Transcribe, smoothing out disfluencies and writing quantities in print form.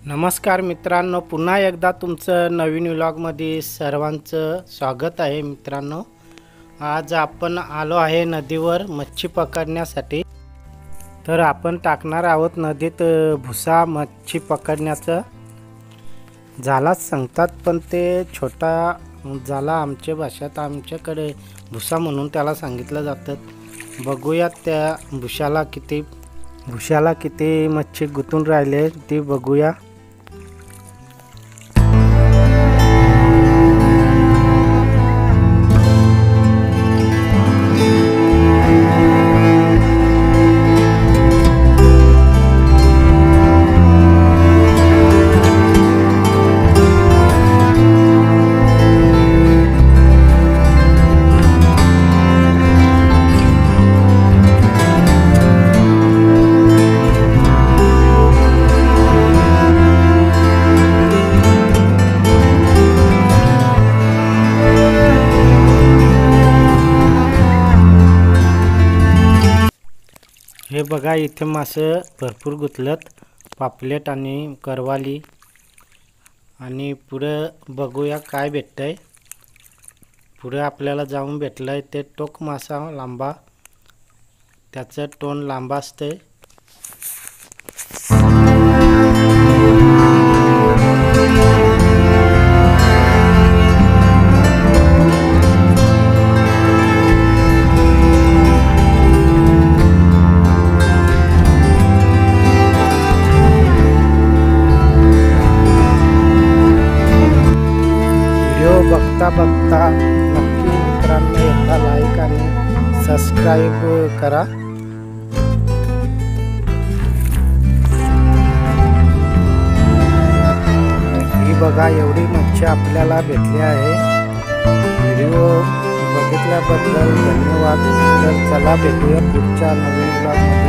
नमस्कार मित्रांनो, पुन्हा एकदा तुमचं नवीन व्लॉगमध्ये सर्वांचं स्वागत आहे. मित्रांनो, आज आपण आलो आहे नदीवर मच्छी पकडण्यासाठी. तर आपण टाकणार आहोत नदीत भुसा मच्छी पकडण्याचं. जालाच सांगतात, पण ते छोटा जाला आमच्या भाषेत आमच्याकडे भुसा म्हणून त्याला सांगितलं जातं. बघूयात त्या भुशाला किती मच्छी गुंतून राहिले ती बघूया. हे बघा, इथे मासे भरपूर गुतलत, पापलेट आणि करवाली. आणि पुढं बघूया काय भेटतंय. पुढे आपल्याला जाऊन भेटलंय ते टोक मासा लांबा. त्याचं तोंड लांबा असते. बघता नक्की मित्रांनो एकदा लाईक आणि सबस्क्राईब करा. ही बघा, एवढी मच्छी आपल्याला भेटली आहे. व्हिडिओ बघितल्याबद्दल धन्यवाद. तर चला भेटूया पुढच्या नवीन व्लॉगमध्ये.